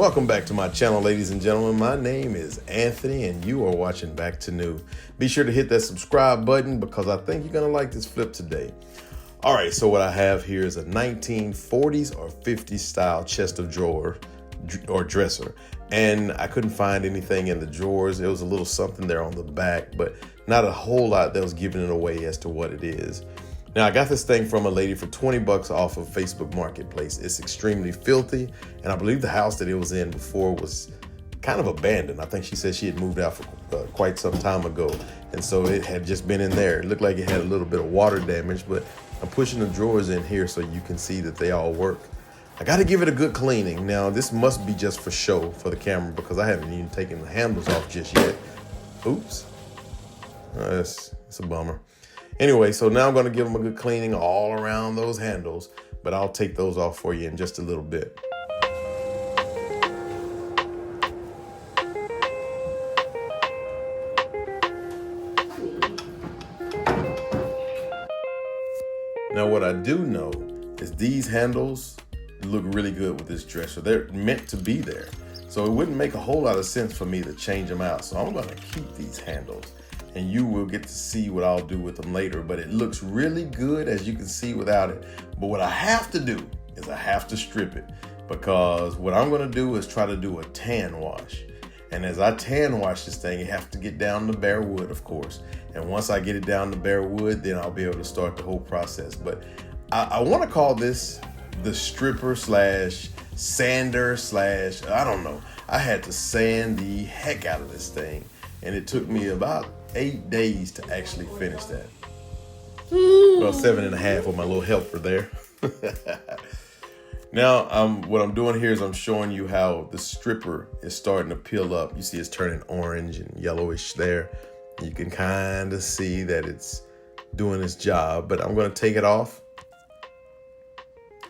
Welcome back to my channel, ladies and gentlemen. My name is Anthony and you are watching Back to New. Be sure to hit that subscribe button because I think you're going to like this flip today. All right, so what I have here is a 1940s or 50s style chest of drawer or dresser. And I couldn't find anything in the drawers. There was a little something there on the back, but not a whole lot that was giving it away as to what it is. Now, I got this thing from a lady for 20 bucks off of Facebook Marketplace. It's extremely filthy, and I believe the house that it was in before was kind of abandoned. I think she said she had moved out for quite some time ago, and so it had just been in there. It looked like it had a little bit of water damage, but I'm pushing the drawers in here so you can see that they all work. I got to give it a good cleaning. Now, this must be just for show for the camera because I haven't even taken the handles off just yet. Oops. It's a bummer. Anyway, so now I'm going to give them a good cleaning all around those handles, but I'll take those off for you in just a little bit. Now, what I do know is these handles look really good with this dresser. They're meant to be there. So it wouldn't make a whole lot of sense for me to change them out. So I'm going to keep these handles. And you will get to see what I'll do with them later, but it looks really good as you can see without it. But what I have to do is I have to strip it because what I'm gonna do is try to do a tan wash. And as I tan wash this thing, you have to get down to bare wood, of course. And once I get it down to bare wood, then I'll be able to start the whole process. But I wanna call this the stripper slash sander slash, I don't know. I had to sand the heck out of this thing. And it took me about 8 days to actually finish that. Well, 7.5 with my little helper there. Now, what I'm doing here is I'm showing you how the stripper is starting to peel up. You see it's turning orange and yellowish there. You can kind of see that it's doing its job, but I'm going to take it off.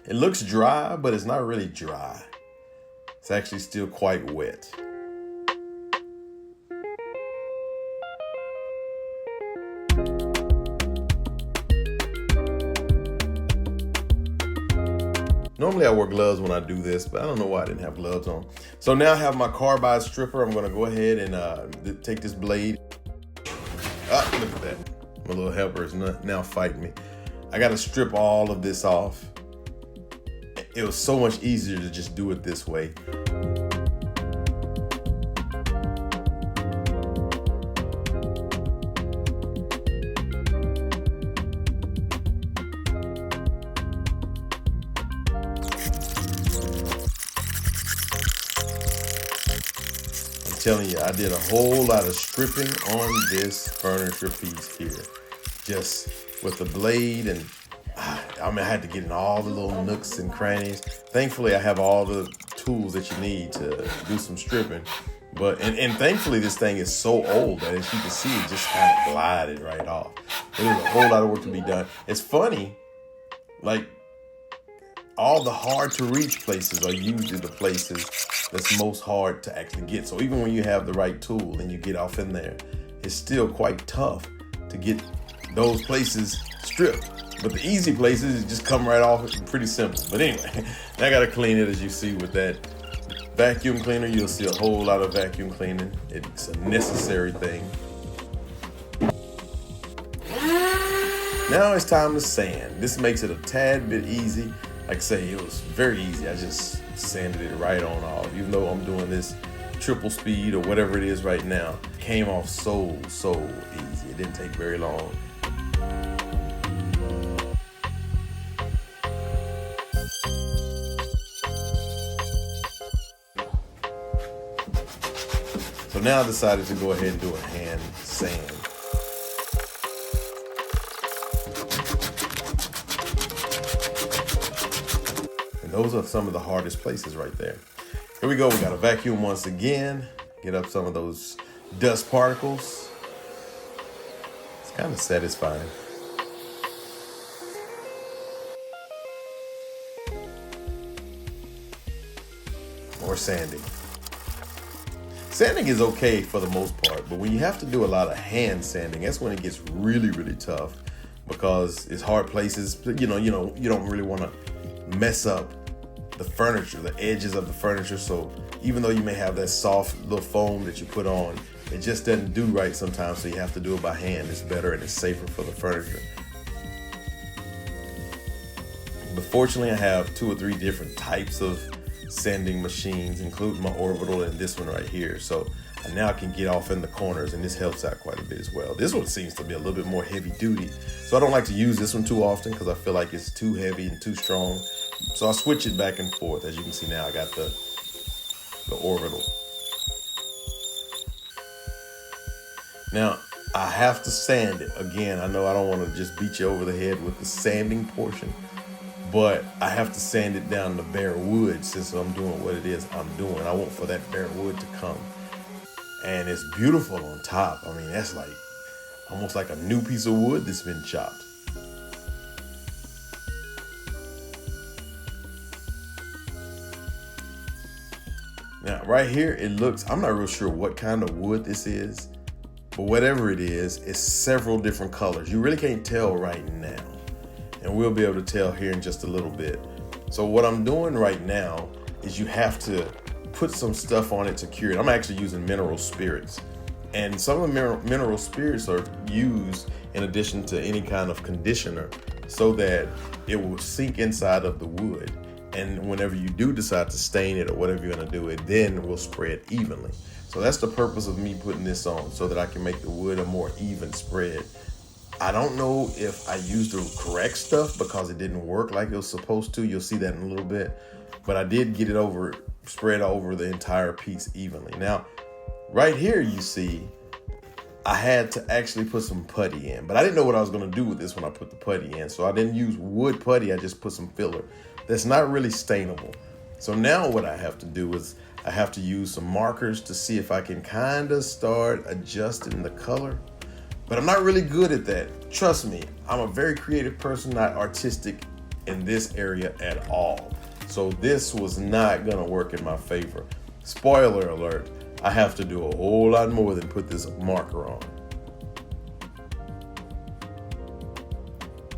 It looks dry, but it's not really dry. It's actually still quite wet. Normally I wear gloves when I do this, but I don't know why I didn't have gloves on. So now I have my carbide stripper. I'm gonna go ahead and take this blade. Ah, look at that. My little helper is now fighting me. I gotta strip all of this off. It was so much easier to just do it this way. Telling you, I did a whole lot of stripping on this furniture piece here, just with the blade, and I had to get in all the little nooks and crannies. Thankfully, I have all the tools that you need to do some stripping, but and thankfully this thing is so old that as you can see, it just kind of glided right off. But there's a whole lot of work to be done. It's funny, like all the hard to reach places are usually the places that's most hard to actually get. So even when you have the right tool and you get off in there, it's still quite tough to get those places stripped. But the easy places just come right off. It's pretty simple. But anyway, I gotta clean it. As you see with that vacuum cleaner, you'll see a whole lot of vacuum cleaning. It's a necessary thing. Now it's time to sand. This makes it a tad bit easy. Like I say, it was very easy. I just sanded it right on off. Even though I'm doing this triple speed or whatever it is right now, it came off so easy. It didn't take very long. So now I decided to go ahead and do a hand sand. Those are some of the hardest places right there. Here we go. We got a vacuum once again. Get up some of those dust particles. It's kind of satisfying. More sanding. Sanding is okay for the most part, but when you have to do a lot of hand sanding, that's when it gets really tough because it's hard places. You don't really want to mess up the furniture, the edges of the furniture. So even though you may have that soft little foam that you put on, it just doesn't do right sometimes, so you have to do it by hand. It's better and it's safer for the furniture. But fortunately, I have 2 or 3 different types of sanding machines, including my orbital and this one right here. So now I can get off in the corners, and this helps out quite a bit as well. This one seems to be a little bit more heavy duty, so I don't like to use this one too often because I feel like it's too heavy and too strong. So I switch it back and forth. As you can see now, I got the orbital. Now I have to sand it again. I know I don't want to just beat you over the head with the sanding portion, but I have to sand it down to bare wood since I'm doing what it is I'm doing. I want for that bare wood to come. And it's beautiful on top. I mean, that's like almost like a new piece of wood that's been chopped. Now, right here, it looks, I'm not real sure what kind of wood this is, but whatever it is, it's several different colors. You really can't tell right now. And we'll be able to tell here in just a little bit. So what I'm doing right now is you have to put some stuff on it to cure it. I'm actually using mineral spirits. And some of the mineral spirits are used in addition to any kind of conditioner so that it will sink inside of the wood. And whenever you do decide to stain it or whatever you're gonna do, it then will spread evenly. So that's the purpose of me putting this on, so that I can make the wood a more even spread. I don't know if I used the correct stuff because it didn't work like it was supposed to. You'll see that in a little bit. But I did get it spread over the entire piece evenly. Now, right here you see, I had to actually put some putty in. But I didn't know what I was going to do with this when I put the putty in. So I didn't use wood putty, I just put some filler. That's not really stainable. So now what I have to do is I have to use some markers to see if I can kind of start adjusting the color. But I'm not really good at that. Trust me, I'm a very creative person, not artistic in this area at all. So this was not gonna work in my favor. Spoiler alert, I have to do a whole lot more than put this marker on.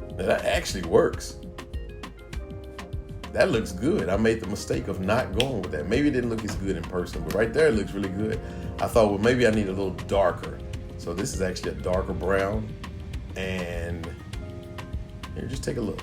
And that actually works. That looks good. I made the mistake of not going with that. Maybe it didn't look as good in person, but right there it looks really good. I thought, well, maybe I need a little darker. So this is actually a darker brown. And here, just take a look.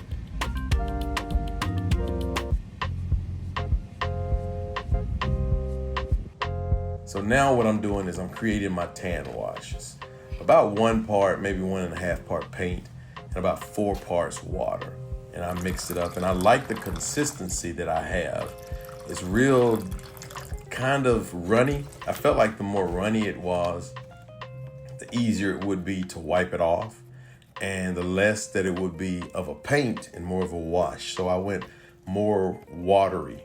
So now what I'm doing is I'm creating my tan washes. About 1 part, maybe 1.5 part paint, and about 4 parts water. And I mixed it up, and I like the consistency that I have. It's real kind of runny. I felt like the more runny it was, the easier it would be to wipe it off, and the less that it would be of a paint and more of a wash. So I went more watery.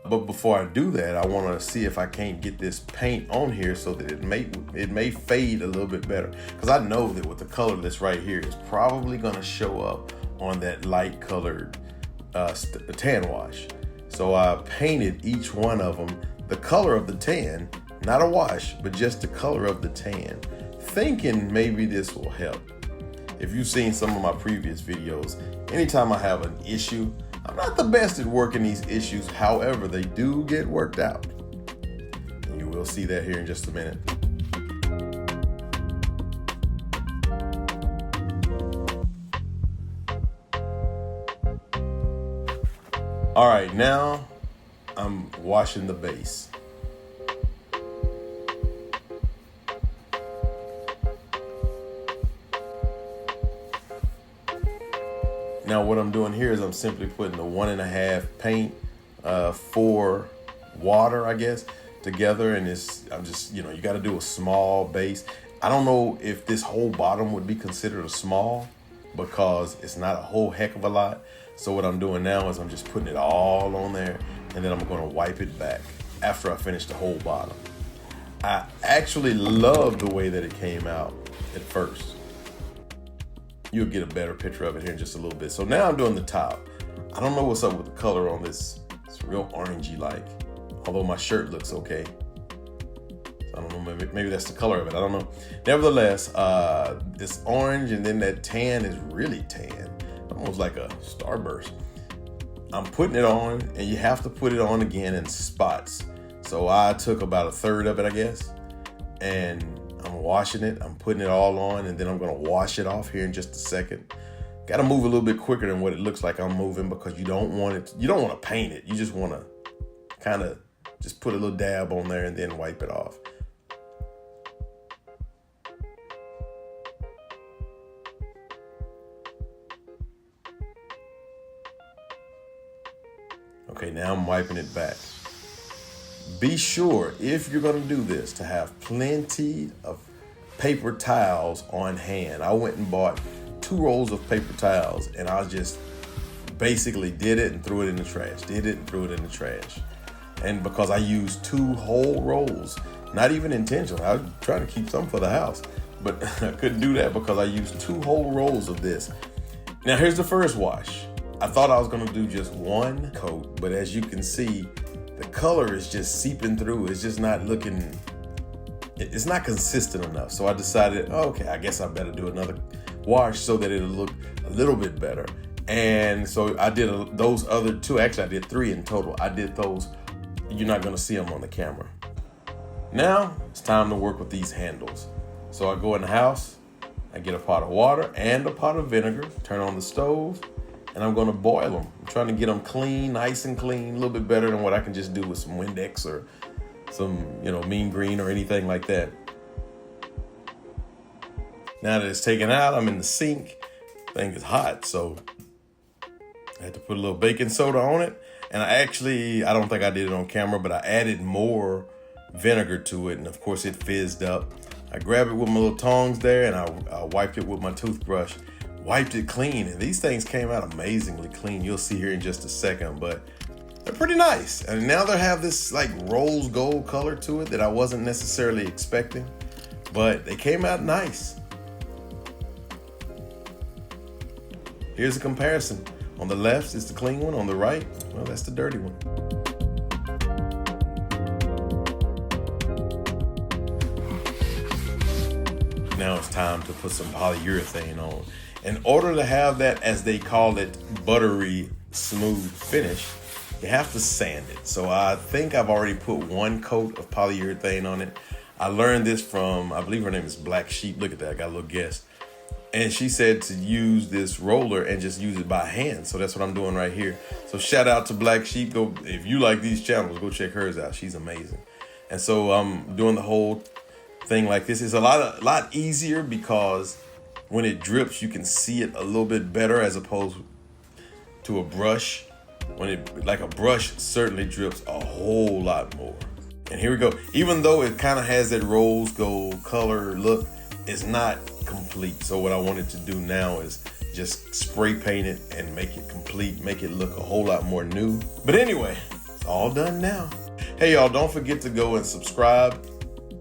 But before I do that, I want to see if I can't get this paint on here so that it may fade a little bit better. Because I know that with the color that's right here, it's probably going to show up on that light colored tan wash. So I painted each one of them the color of the tan, not a wash, but just the color of the tan, thinking maybe this will help. If you've seen some of my previous videos, anytime I have an issue, I'm not the best at working these issues. However, they do get worked out. And you will see that here in just a minute. All right, now I'm washing the base. Now what I'm doing here is I'm simply putting the 1.5 paint, 4 water, I guess, together. And I'm just, you got to do a small base. I don't know if this whole bottom would be considered a small because it's not a whole heck of a lot. So what I'm doing now is I'm just putting it all on there, and then I'm going to wipe it back after I finish the whole bottom. I actually love the way that it came out at first. You'll get a better picture of it here in just a little bit. So now I'm doing the top. I don't know what's up with the color on this. It's real orangey like, although my shirt looks okay. So I don't know, maybe that's the color of it. I don't know. Nevertheless, this orange and then that tan is really tan, almost like a starburst. I'm putting it on, and you have to put it on again in spots. So I took about a third of it, I guess, and I'm washing it. I'm putting it all on, and then I'm gonna wash it off here in just a second. Got to move a little bit quicker than what it looks like I'm moving, because you don't want to paint it. You just want to kind of just put a little dab on there and then wipe it off. Okay, now I'm wiping it back. Be sure, if you're going to do this, to have plenty of paper towels on hand. I went and bought 2 rolls of paper towels, and I just basically did it and threw it in the trash. Did it and threw it in the trash. And because I used 2 whole rolls, not even intentional. I was trying to keep some for the house, but I couldn't do that because I used 2 whole rolls of this. Now here's the first wash. I thought I was gonna do just 1 coat, but as you can see, the color is just seeping through. It's just not looking, it's not consistent enough. So I decided, okay, I guess I better do another wash so that it'll look a little bit better. And so I did those other 2. Actually, I did 3 in total. I did those. You're not gonna see them on the camera. Now it's time to work with these handles. So I go in the house, I get a pot of water and a pot of vinegar, turn on the stove, and I'm gonna boil them. I'm trying to get them clean, nice and clean, a little bit better than what I can just do with some Windex or some, mean green or anything like that. Now that it's taken out, I'm in the sink. Thing is hot, so I had to put a little baking soda on it. And I don't think I did it on camera, but I added more vinegar to it. And of course it fizzed up. I grabbed it with my little tongs there, and I wiped it with my toothbrush. Wiped it clean, and these things came out amazingly clean. You'll see here in just a second, but they're pretty nice. And now they have this like rose gold color to it that I wasn't necessarily expecting, but they came out nice. Here's a comparison. On the left is the clean one. On the right, well, that's the dirty one. Now it's time to put some polyurethane on. In order to have that, as they call it, buttery smooth finish, you have to sand it. So I think I've already put 1 coat of polyurethane on it. I learned this from, I believe her name is Black Sheep. Look at that, I got a little guest. And she said to use this roller and just use it by hand. So that's what I'm doing right here. So shout out to Black Sheep. Go, if you like these channels, go check hers out. She's amazing. And so I'm doing the whole thing like this. It's a lot easier because when it drips, you can see it a little bit better as opposed to a brush. Like a brush certainly drips a whole lot more. And here we go. Even though it kind of has that rose gold color look, it's not complete. So what I wanted to do now is just spray paint it and make it complete, make it look a whole lot more new. But anyway, it's all done now. Hey y'all, don't forget to go and subscribe,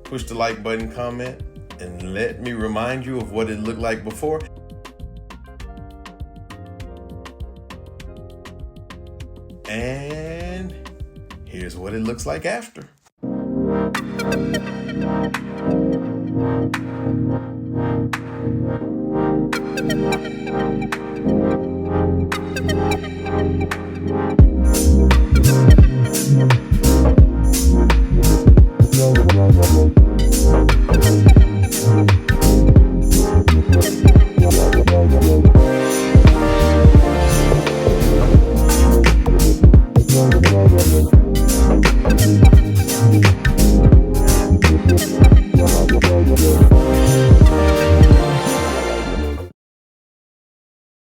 push the like button, comment, and let me remind you of what it looked like before. And here's what it looks like after.